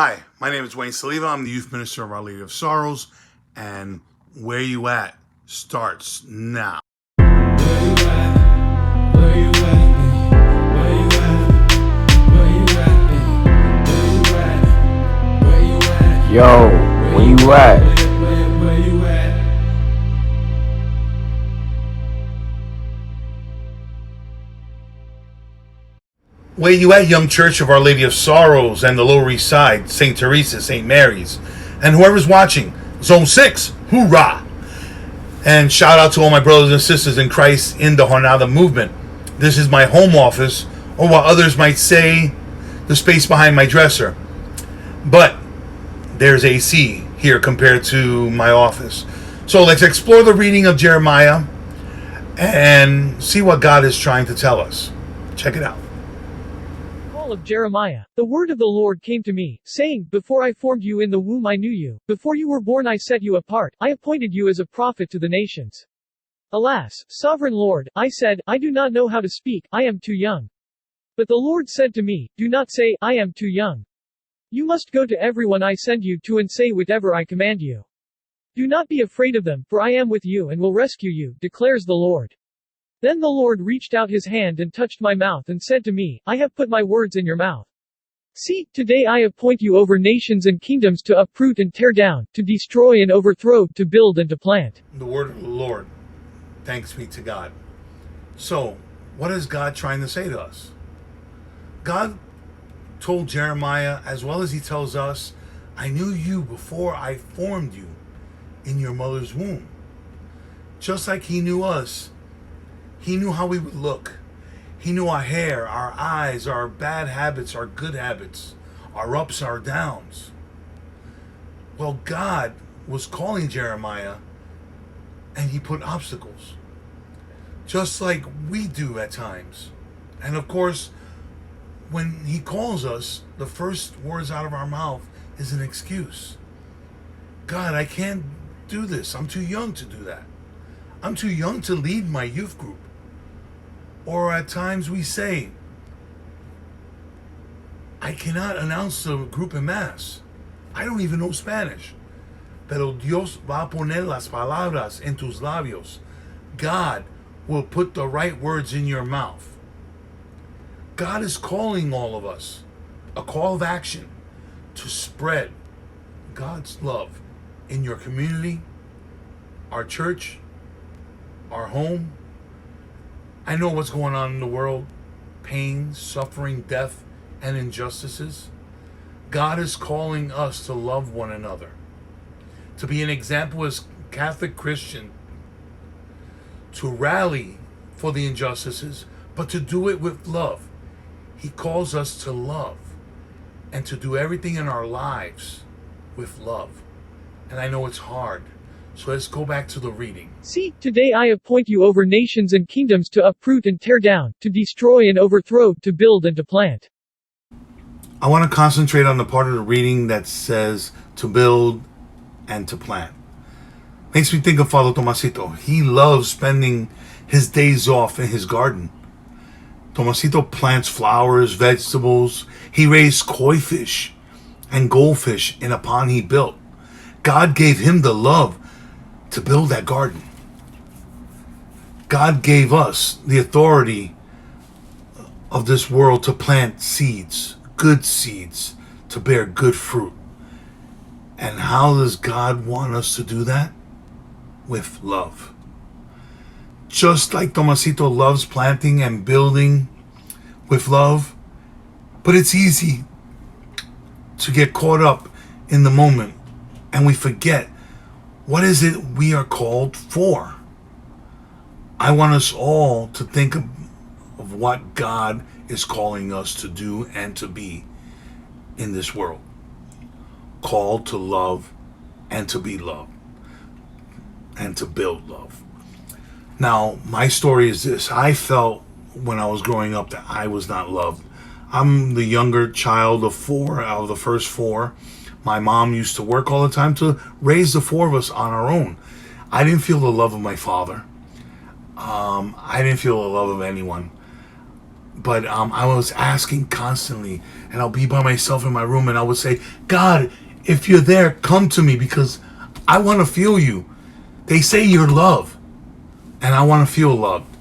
Hi, my name is Wayne Saliva. I'm the youth minister of Our Lady of Sorrows, and Where You At starts now. Yo, where you at? Where you at, Young Church of Our Lady of Sorrows and the Lower East Side, St. Teresa, St. Mary's, and whoever's watching, Zone 6, hoorah! And shout out to all my brothers and sisters in Christ in the Jornada movement. This is my home office, or what others might say, the space behind my dresser. But there's AC here compared to my office. So let's explore the reading of Jeremiah and see what God is trying to tell us. Check it out. Of Jeremiah. The word of the Lord came to me, saying, Before I formed you in the womb I knew you. Before you were born I set you apart. I appointed you as a prophet to the nations. Alas, sovereign Lord, I said, I do not know how to speak, I am too young. But the Lord said to me, Do not say, I am too young. You must go to everyone I send you to and say whatever I command you. Do not be afraid of them, for I am with you and will rescue you, declares the Lord. Then the Lord reached out his hand and touched my mouth and said to me, I have put my words in your mouth. See, today I appoint you over nations and kingdoms to uproot and tear down, to destroy and overthrow, to build and to plant. The word of the Lord. Thanks be to God. So, what is God trying to say to us? God told Jeremiah, as well as he tells us, I knew you before I formed you in your mother's womb. Just like he knew us, he knew how we would look. He knew our hair, our eyes, our bad habits, our good habits, our ups, our downs. Well, God was calling Jeremiah, and he put obstacles, just like we do at times. And of course, when he calls us, the first words out of our mouth is an excuse. God, I can't do this. I'm too young to do that. I'm too young to lead my youth group. Or at times we say, I cannot announce the group en masse. I don't even know Spanish. Pero Dios va a poner las palabras en tus labios. God will put the right words in your mouth. God is calling all of us, a call of action, to spread God's love in your community, our church, our home. I know what's going on in the world, pain, suffering, death, and injustices. God is calling us to love one another, to be an example as Catholic Christian, to rally for the injustices, but to do it with love. He calls us to love and to do everything in our lives with love. And I know it's hard. So let's go back to the reading. See, today I appoint you over nations and kingdoms to uproot and tear down, to destroy and overthrow, to build and to plant. I want to concentrate on the part of the reading that says to build and to plant. Makes me think of Father Tomasito. He loves spending his days off in his garden. Tomasito plants flowers, vegetables. He raised koi fish and goldfish in a pond he built. God gave him the love to build that garden. God gave us the authority of this world to plant seeds, good seeds, to bear good fruit. And how does God want us to do that? With love. Just like Tomasito loves planting and building with love, but it's easy to get caught up in the moment and we forget, what is it we are called for? I want us all to think of what God is calling us to do and to be in this world. Called to love and to be loved and to build love. Now, my story is this. I felt when I was growing up that I was not loved. I'm the younger child of four out of the first four. My mom used to work all the time to raise the four of us on our own. I didn't feel the love of my father. I didn't feel the love of anyone. But I was asking constantly, and I'll be by myself in my room, and I would say, God, if you're there, come to me, because I want to feel you. They say you're love, and I want to feel loved.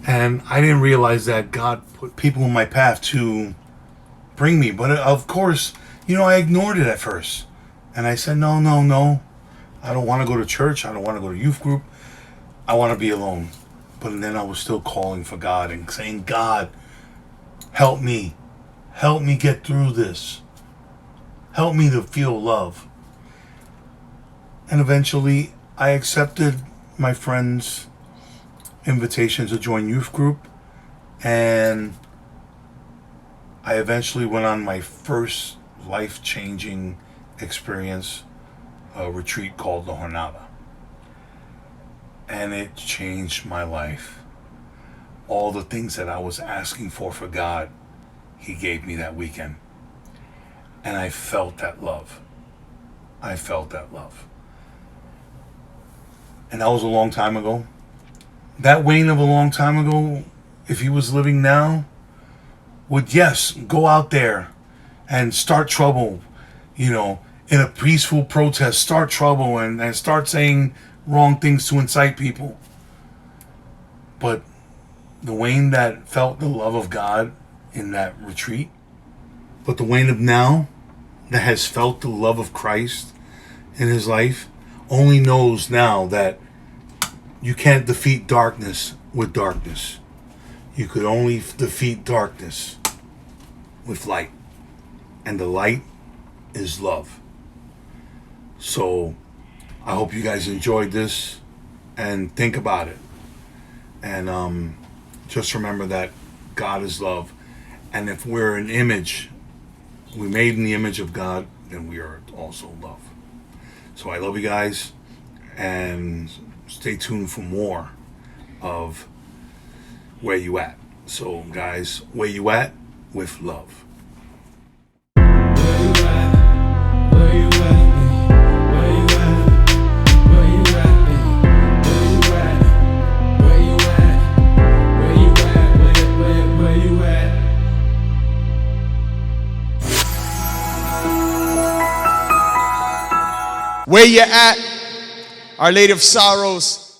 And I didn't realize that God put people in my path to bring me. But of course, I ignored it at first. And I said, no, no, no. I don't want to go to church. I don't want to go to youth group. I want to be alone. But then I was still calling for God and saying, God, help me. Help me get through this. Help me to feel love. And eventually, I accepted my friend's invitation to join youth group. And I eventually went on my first life-changing experience, a retreat called the Jornada. And it changed my life. All the things that I was asking for God, He gave me that weekend. And I felt that love. I felt that love. And that was a long time ago. That Wayne of a long time ago, if he was living now, would, yes, go out there and start trouble, in a peaceful protest, start trouble and start saying wrong things to incite people. But the Wayne that felt the love of God in that retreat, but the Wayne of now that has felt the love of Christ in his life, only knows now that you can't defeat darkness with darkness. You could only defeat darkness with light. And the light is love. So I hope you guys enjoyed this and think about it. And just remember that God is love. And if we're an image, we made in the image of God, then we are also love. So I love you guys, and stay tuned for more of Where You At. So guys, Where You At with love. Where you at, Our Lady of Sorrows,